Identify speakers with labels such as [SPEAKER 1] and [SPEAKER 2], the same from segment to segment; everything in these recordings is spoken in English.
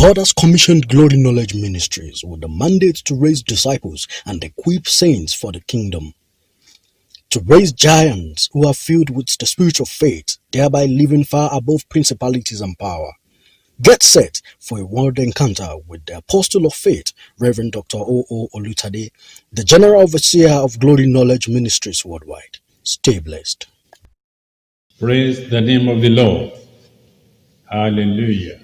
[SPEAKER 1] God has commissioned Glory Knowledge Ministries with the mandate to raise disciples and equip saints for the kingdom. To raise giants who are filled with the spirit of faith, thereby living far above principalities and power. Get set for a world encounter with the Apostle of Faith, Reverend Dr. O.O. Olutade, the General Overseer of Glory Knowledge Ministries worldwide. Stay blessed.
[SPEAKER 2] Praise the name of the Lord. Hallelujah.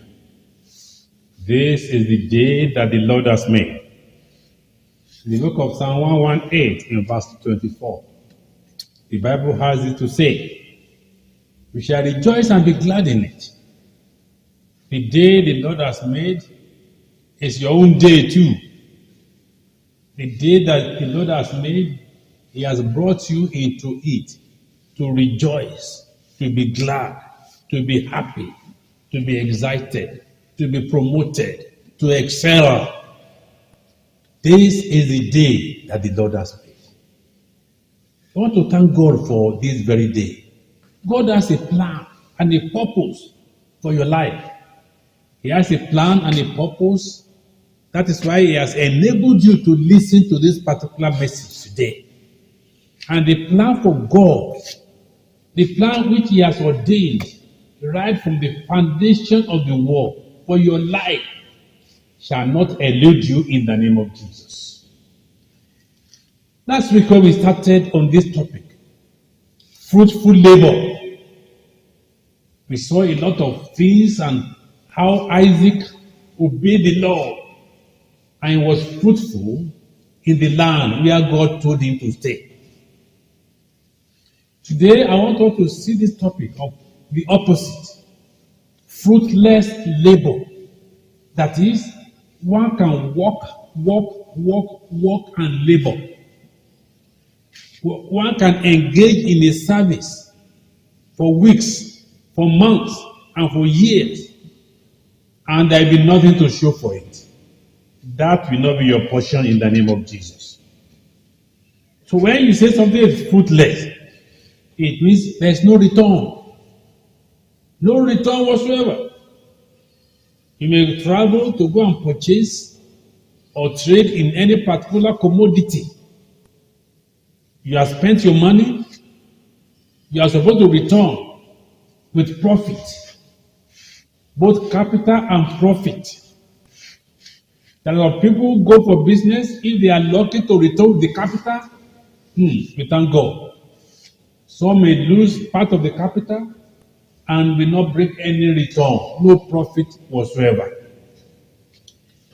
[SPEAKER 2] This is the day that the Lord has made. The book of Psalm 118 in verse 24. The Bible has it to say, we shall rejoice and be glad in it. The day the Lord has made is your own day too. The day that the Lord has made, He has brought you into it to rejoice, to be glad, to be happy, to be excited, to be promoted, to excel. This is the day that the Lord has made. I want to thank God for this very day. God has a plan and a purpose for your life. He has a plan and a purpose. That is why He has enabled you to listen to this particular message today. And the plan for God, the plan which He has ordained right from the foundation of the world for your life, shall not elude you in the name of Jesus. Last week when we started on this topic, fruitful labor, we saw a lot of things and how Isaac obeyed the Lord and was fruitful in the land where God told him to stay. Today I want us to see this topic of the opposite, fruitless labor. That is, one can work and labor. One can engage in a service for weeks, for months, and for years, and there will be nothing to show for it. That will not be your portion in the name of Jesus. So when you say something is fruitless, it means there's no return. No return whatsoever. You may travel to go and purchase or trade in any particular commodity. You have spent your money. You are supposed to return with profit. Both capital and profit. There are people who go for business. If they are lucky to return with the capital, we thank God. Some may lose part of the capital and will not bring any return, no profit whatsoever.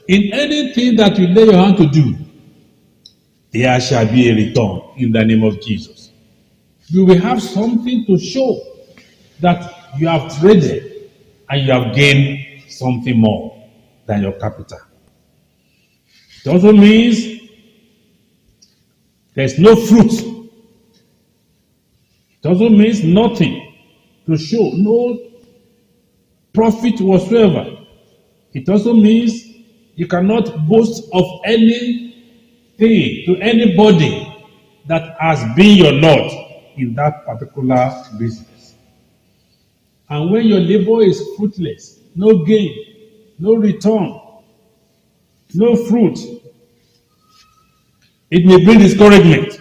[SPEAKER 2] In anything that you lay your hand to do, there shall be a return in the name of Jesus. You will have something to show that you have traded and you have gained something more than your capital. It also means there's no fruit. It also means nothing to show, no profit whatsoever. It also means you cannot boast of anything to anybody that has been your Lord in that particular business. And when your labor is fruitless, no gain, no return, no fruit, it may bring discouragement.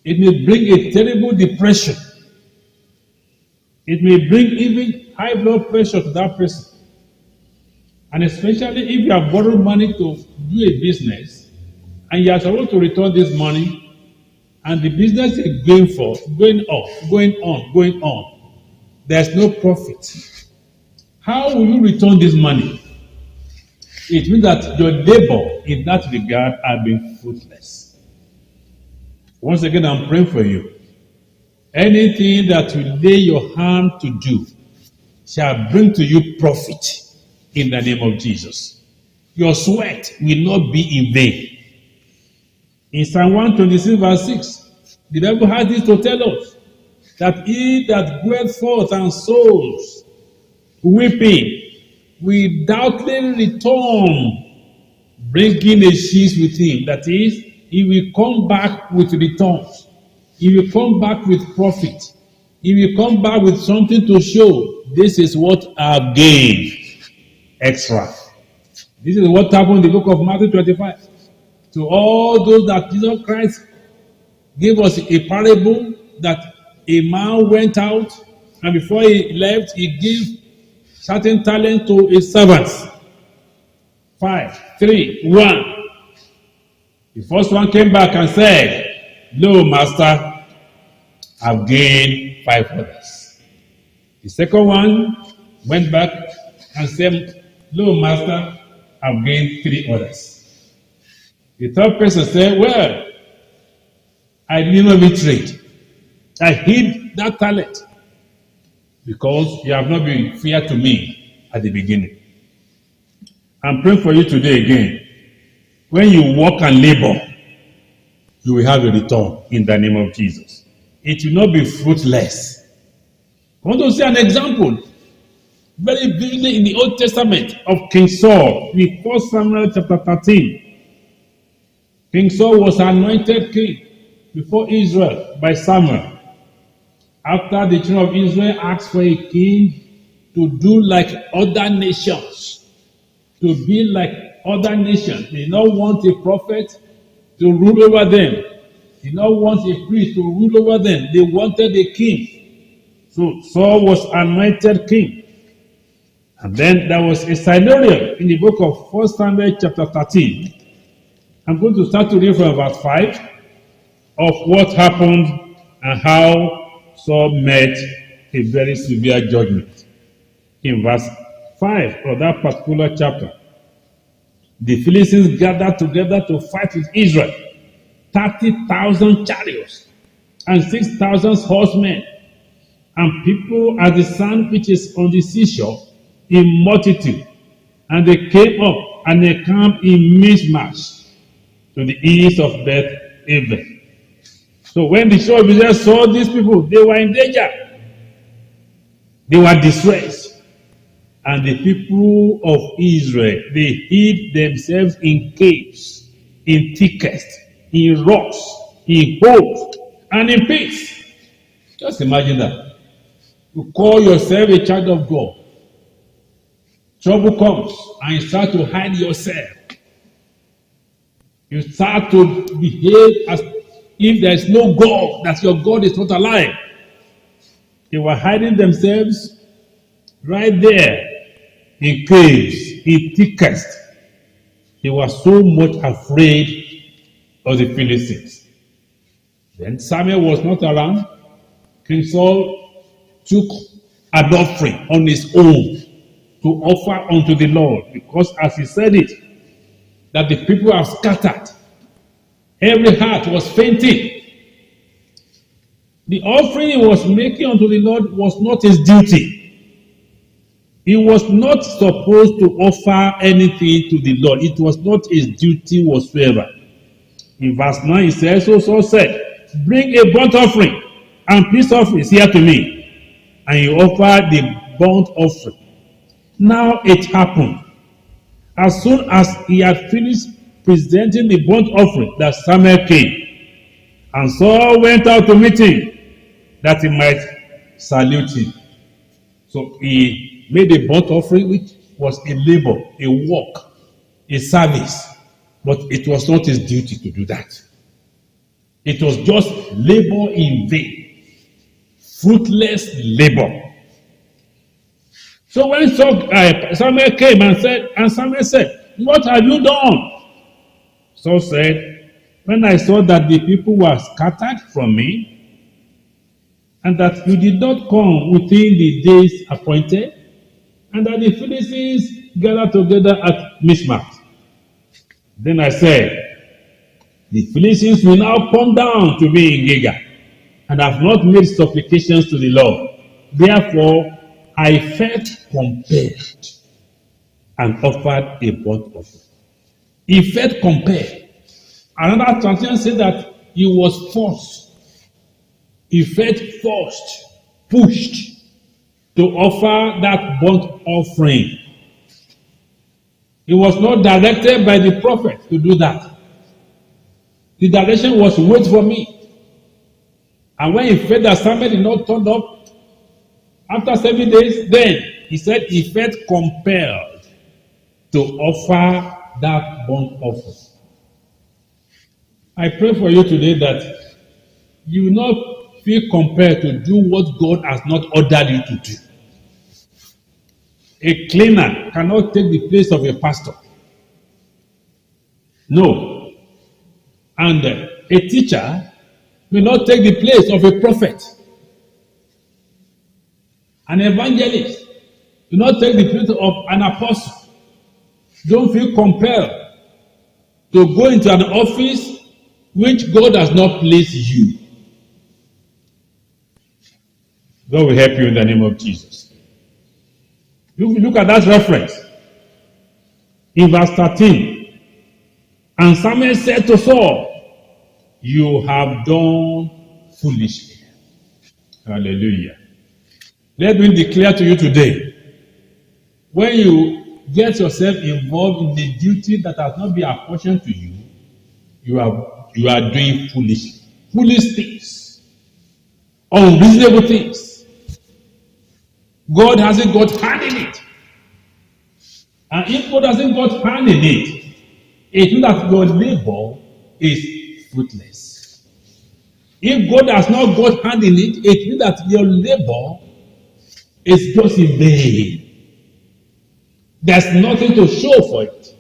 [SPEAKER 2] It may bring a terrible depression. It may bring even high blood pressure to that person. And especially if you have borrowed money to do a business and you are supposed to return this money and the business is going on, there's no profit. How will you return this money? It means that your labor in that regard has been fruitless. Once again, I'm praying for you. Anything that you lay your hand to do shall bring to you profit in the name of Jesus. Your sweat will not be in vain. In Psalm 126 verse 6, the Bible has this to tell us, that he that goeth forth and sows, weeping, will doubtless return, bringing a sheaf with him. That is, he will come back with returns. He will come back with profit. He will come back with something to show. This is what I gave. extra. This is what happened in the book of Matthew 25. To all those that Jesus Christ gave us a parable that a man went out and before he left, he gave certain talent to his servants. 5, 3, 1. The first one came back and said, "Lo, master, I've gained 5 others." The second one went back and said, "Lo, master, I've gained 3 others." The third person said, "Well, I didn't even trade. I hid that talent because you have not been fair to me at the beginning." I'm praying for you today again. When you work and labor, you will have a return in the name of Jesus. It will not be fruitless. I want to see an example very vividly in the Old Testament of King Saul in 1 Samuel chapter 13. King Saul was anointed king before Israel by Samuel. After the children of Israel asked for a king to do like other nations, to be like other nations, they did not want a prophet to rule over them. They did not want a priest to rule over them. They wanted a king. So Saul was anointed king. And then there was a scenario in the book of 1 Samuel chapter 13. I'm going to start to read from verse 5 of what happened and how Saul met a very severe judgment. In verse 5 of that particular chapter, the Philistines gathered together to fight with Israel, 30,000 chariots and 6,000 horsemen, and people as the sand which is on the seashore in multitude. And they came up and they camped in Michmash to the east of Beth-aven. So when the children of Israel saw these people, they were in danger. They were distressed. And the people of Israel, they hid themselves in caves, in thickets, in rocks, in holes, and in pits. Just imagine that. You call yourself a child of God. Trouble comes and you start to hide yourself. You start to behave as if there is no God, that your God is not alive. They were hiding themselves right there in caves, in thickets. They were so much afraid of the Philistines. Then Samuel was not around. King Saul took an offering on his own to offer unto the Lord, because as he said it, that the people are scattered. Every heart was fainting. The offering he was making unto the Lord was not his duty. He was not supposed to offer anything to the Lord. It was not his duty whatsoever. In verse 9 he says, "So Saul said, Bring a burnt offering and peace offerings here to me." And he offered the burnt offering. Now it happened, as soon as he had finished presenting the burnt offering, that Samuel came. And Saul went out to meet him, that he might salute him. So he made a burnt offering, which was a labor, a work, a service. But it was not his duty to do that. It was just labor in vain, fruitless labor. So when Samuel came and Samuel said, "What have you done?" Saul said, "When I saw that the people were scattered from me, and that you did not come within the days appointed, and that the Philistines gathered together at Michmash, then I said, the Philistines will now come down to me in Gilgal, and have not made supplications to the Lord. Therefore, I felt compelled and offered a burnt offering." He felt compelled. Another translation says that he was forced. He felt forced, pushed to offer that burnt offering. He was not directed by the prophet to do that. The direction was, "Wait for me." And when he felt that Samuel did not turn up after 7 days, then he said he felt compelled. to offer that burnt offering. I pray for you today that you will not feel compelled to do what God has not ordered you to do. A cleaner cannot take the place of a pastor. No. And a teacher will not take the place of a prophet. An evangelist will not take the place of an apostle. Don't feel compelled to go into an office which God has not placed you. God will help you in the name of Jesus. Look at that reference. In verse 13. And Samuel said to Saul, you have done foolishly. Hallelujah. Let me declare to you today, when you get yourself involved in the duty that has not been apportioned to you, you are doing foolish things, unreasonable things. God hasn't got hand in it. And if God hasn't got hand in it, it means that your labor is fruitless. If God has not got hand in it, it means that your labor is just in vain. There's nothing to show for it.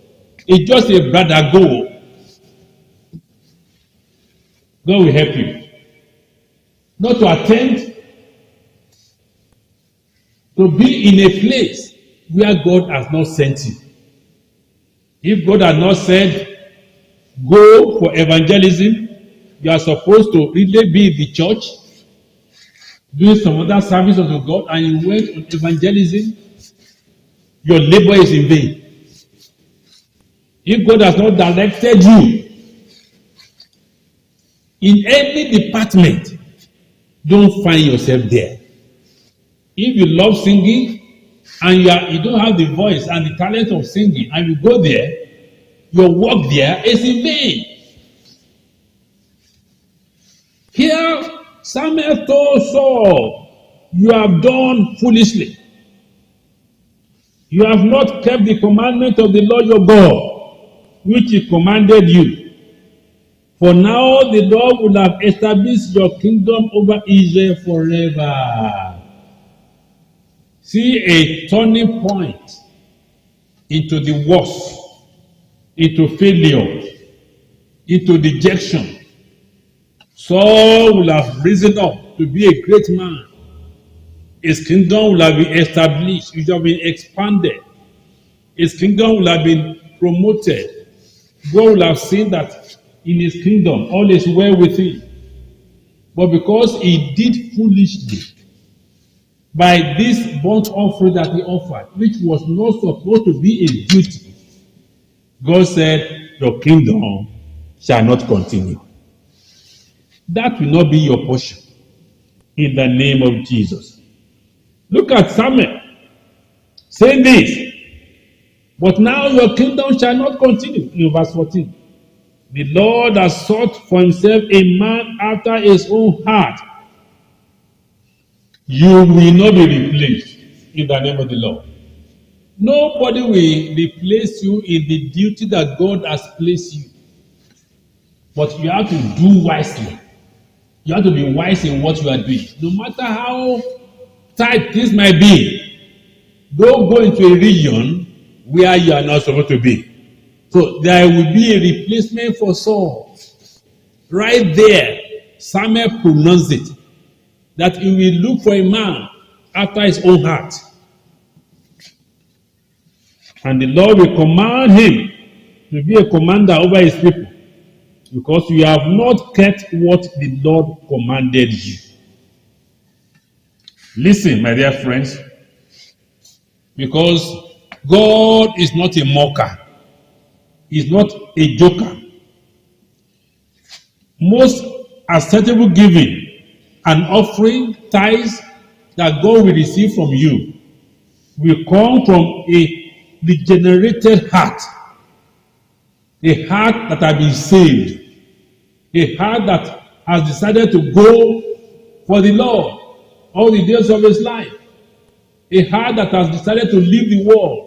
[SPEAKER 2] It's just a brother go. God will help you. Not to attempt to be in a place where God has not sent you. If God has not said, go for evangelism, you are supposed to really be in the church, doing some other service unto God, and you went on evangelism, your labor is in vain. If God has not directed you in any department, don't find yourself there. If you love singing and you don't have the voice and the talent of singing, and you go there, your work there is in vain. Here, Samuel told Saul, you have done foolishly. You have not kept the commandment of the Lord your God, which he commanded you. For now the Lord will have established your kingdom over Israel forever. See a turning point into the worst, into failure, into dejection. Saul will have risen up to be a great man. His kingdom will have been established, it will have been expanded. His kingdom will have been promoted. God will have seen that in his kingdom all is well with him. But because he did foolishly by this burnt offering that he offered, which was not supposed to be a duty, God said, your kingdom shall not continue. That will not be your portion in the name of Jesus. Look at Samuel saying this, but now your kingdom shall not continue. In verse 14, the Lord has sought for himself a man after his own heart. You will not be replaced in the name of the Lord. Nobody will replace you in the duty that God has placed you. But you have to do wisely. You have to be wise in what you are doing. No matter how tight this might be, don't go into a region where you are not supposed to be. So there will be a replacement for Saul. Right there, Samuel pronounced it, that he will look for a man after his own heart. And the Lord will command him to be a commander over his people, because you have not kept what the Lord commanded you. Listen, my dear friends, because God is not a mocker. He's not a joker. Most acceptable giving and offering tithes that God will receive from you will come from a regenerated heart. A heart that has been saved. A heart that has decided to go for the Lord all the days of his life. A heart that has decided to leave the world.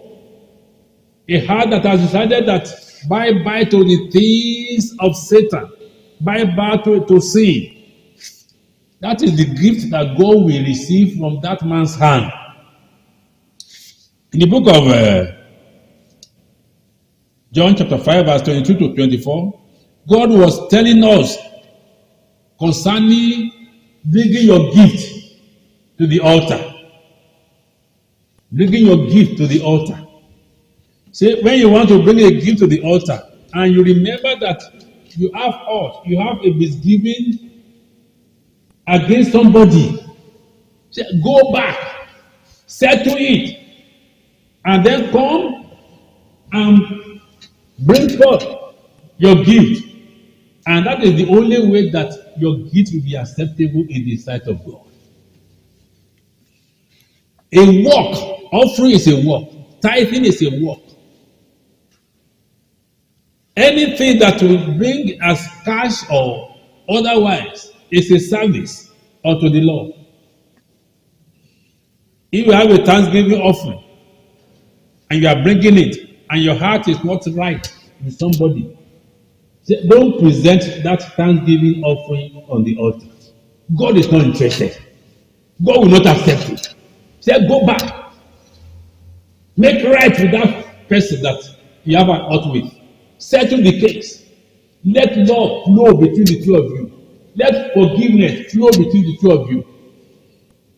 [SPEAKER 2] A heart that has decided that bye-bye to the things of Satan, bye-bye to sin. That is the gift that God will receive from that man's hand. In the book of John chapter 5 verse 22 to 24, God was telling us concerning bringing your gift to the altar. Bringing your gift to the altar. See, when you want to bring a gift to the altar, and you remember that you have hurt, you have a misgiving against somebody, say, go back, settle it, and then come and bring forth your gift. And that is the only way that your gift will be acceptable in the sight of God. A work, offering is a work, tithing is a work. Anything that will bring as cash or otherwise is a service unto the Lord. If you have a Thanksgiving offering and you are bringing it and your heart is not right with somebody, don't present that Thanksgiving offering on the altar. God is not interested. God will not accept it. Say, go back. Make right with that person that you have an ought with. Settle the case. Let love flow between the two of you. Let forgiveness flow between the two of you.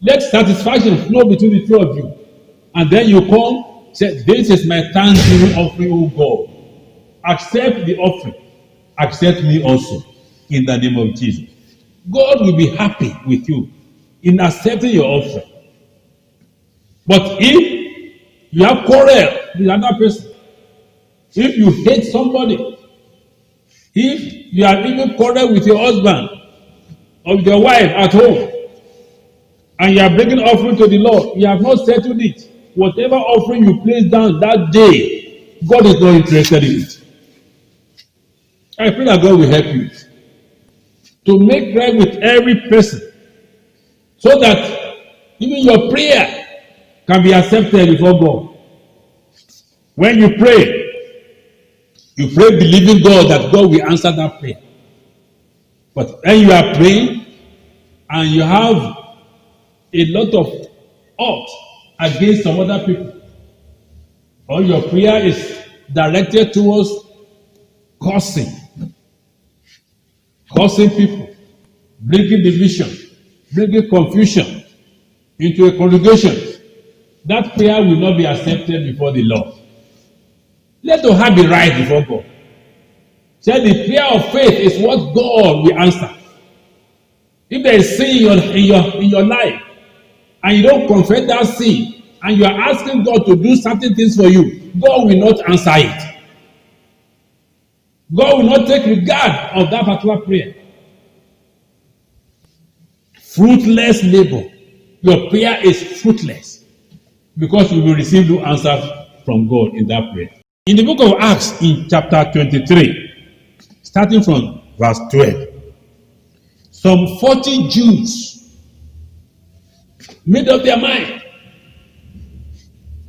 [SPEAKER 2] Let satisfaction flow between the two of you. And then you come, say, this is my thanksgiving offering, O God. Accept the offering. Accept me also in the name of Jesus. God will be happy with you in accepting your offering. But if you have quarrel with another person, if you hate somebody, if you have even quarrel with your husband or with your wife at home, and you are bringing offering to the Lord, you have not settled it, whatever offering you place down that day, God is not interested in it. I pray that God will help you to make right with every person so that even your prayer can be accepted before God. When you pray believing God that God will answer that prayer. But when you are praying and you have a lot of ought against some other people, or your prayer is directed towards cursing people, bringing division, bringing confusion into a congregation, that prayer will not be accepted before the Lord. Let your heart be right before God. Say the prayer of faith is what God will answer. If there is sin in your life and you don't confess that sin and you are asking God to do certain things for you, God will not answer it. God will not take regard of that particular prayer. Fruitless labor. Your prayer is fruitless because you will receive no answer from God in that prayer. In the book of Acts, in chapter 23, starting from verse 12, some 40 Jews made up their mind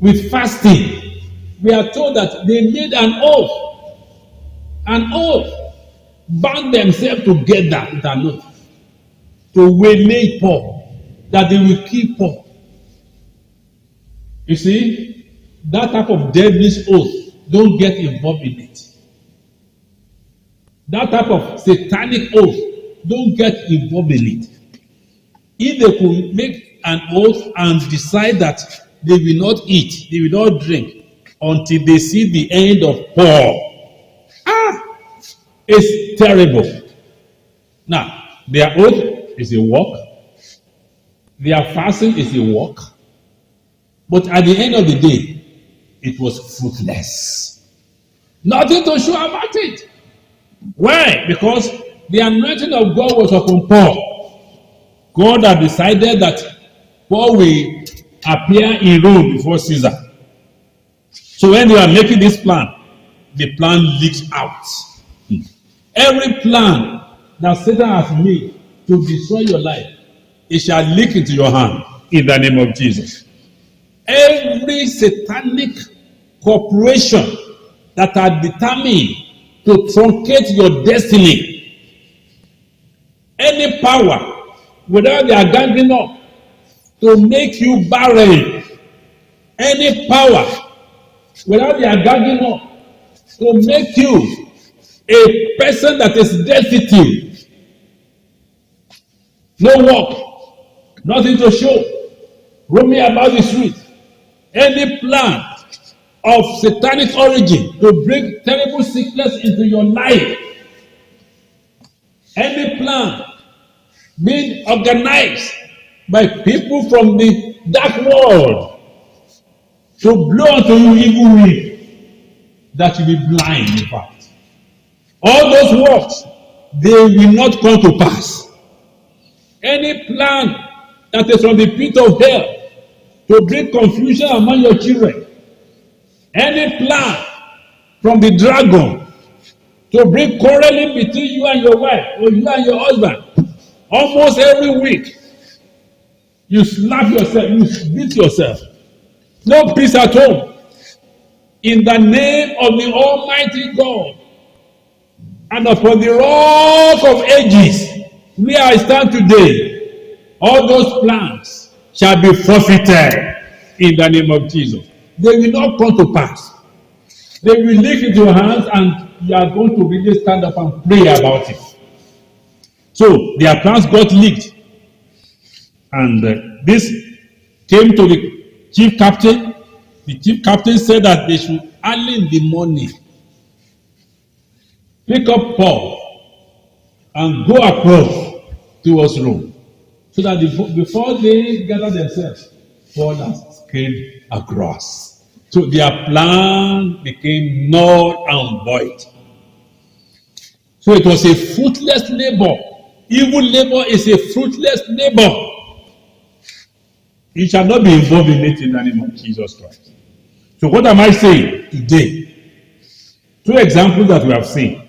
[SPEAKER 2] with fasting. We are told that they made an oath, bound themselves together with an oath to waylay Paul, that they will kill Paul. You see, that type of devilish oath, don't get involved in it. That type of satanic oath, don't get involved in it. If they could make an oath and decide that they will not eat, they will not drink until they see the end of Paul, it's terrible. Now, their oath is a work. Their fasting is a work. But at the end of the day, it was fruitless. Nothing to show about it. Why? Because the anointing of God was upon Paul. God had decided that Paul will appear in Rome before Caesar. So when they are making this plan, the plan leaks out. Every plan that Satan has made to destroy your life, it shall leak into your hand in the name of Jesus. Every satanic corporation that are determined to truncate your destiny, any power, whether they are ganging up to make you barren, any power, whether they are ganging up to make you a person that is destitute, no work, nothing to show, roaming about the street, any plan of satanic origin to bring terrible sickness into your life, any plan being organized by people from the dark world to blow unto you evil wind, that you be blind, in fact. All those works, they will not come to pass. Any plan that is from the pit of hell to bring confusion among your children, any plan from the dragon to bring quarreling between you and your wife or you and your husband, almost every week, you slap yourself, you beat yourself. No peace at home. In the name of the Almighty God and upon the rock of ages, where I stand today, all those plans shall be forfeited in the name of Jesus. They will not come to pass. They will leak into your hands, and you are going to really stand up and pray about it. So their plans got leaked, and this came to the chief captain. The chief captain said that they should early in the morning pick up Paul and go across towards Rome, so that before they gather themselves, Paul has scaled across. So their plan became null and void. So it was a fruitless labor. Evil labor is a fruitless labor. You shall not be involved in it in the name of Jesus Christ. So what am I saying today? Two examples that we have seen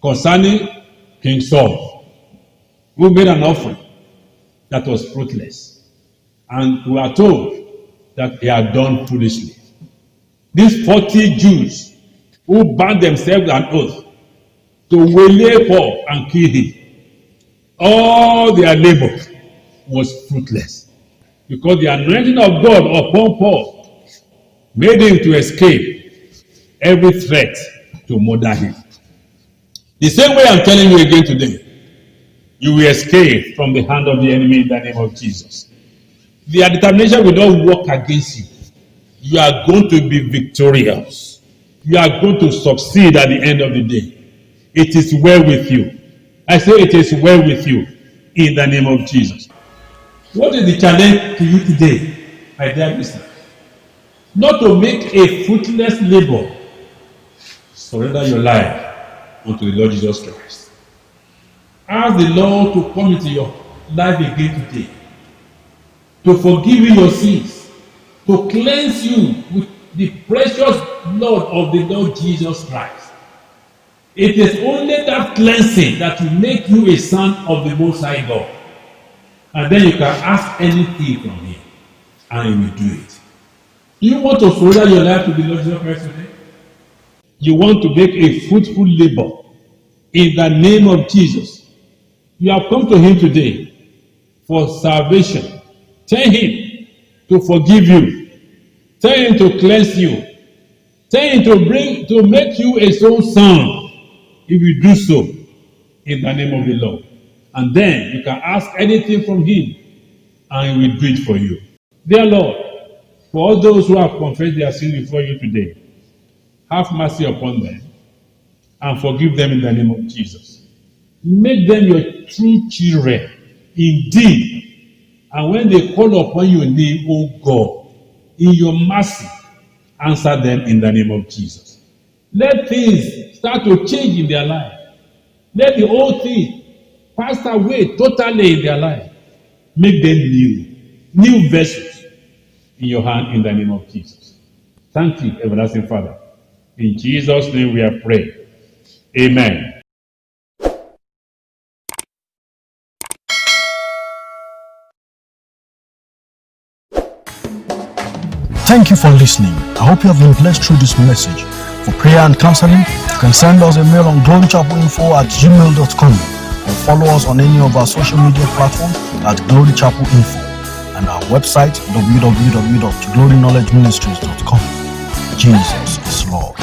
[SPEAKER 2] concerning King Saul, who made an offering that was fruitless, and we are told that he had done foolishly. These 40 Jews who bound themselves an oath to waylay Paul and kill him, all their labor was fruitless, because the anointing of God upon Paul made him to escape every threat to murder him. The same way I'm telling you again today, you will escape from the hand of the enemy in the name of Jesus. Their determination will not work against you. You are going to be victorious. You are going to succeed at the end of the day. It is well with you. I say it is well with you in the name of Jesus. What is the challenge to you today, my dear listener? Not to make a fruitless labor. Surrender your life unto the Lord Jesus Christ. Ask the Lord to come into your life again today, to forgive you your sins, to cleanse you with the precious blood of the Lord Jesus Christ. It is only that cleansing that will make you a son of the Most High God. And then you can ask anything from him, and he will do it. You want to surrender your life to the Lord Jesus Christ today? You want to make a fruitful labor in the name of Jesus. You have come to him today for salvation. Tell him to forgive you. Tell him to cleanse you. Tell him to make you a soul son. If you do so in the name of the Lord, and then you can ask anything from him, and he will do it for you. Dear Lord, for all those who have confessed their sins before you today, have mercy upon them and forgive them in the name of Jesus. Make them your true children indeed. And when they call upon your name, O God, in your mercy, answer them in the name of Jesus. Let things start to change in their life. Let the old thing pass away totally in their life. Make them new vessels in your hand in the name of Jesus. Thank you, everlasting Father. In Jesus' name we have prayed. Amen.
[SPEAKER 1] Thank you for listening. I hope you have been blessed through this message. For prayer and counseling, you can send us a mail on glorychapelinfo@gmail.com or follow us on any of our social media platforms at glorychapelinfo and our website www.gloryknowledgeministries.com. Jesus is Lord.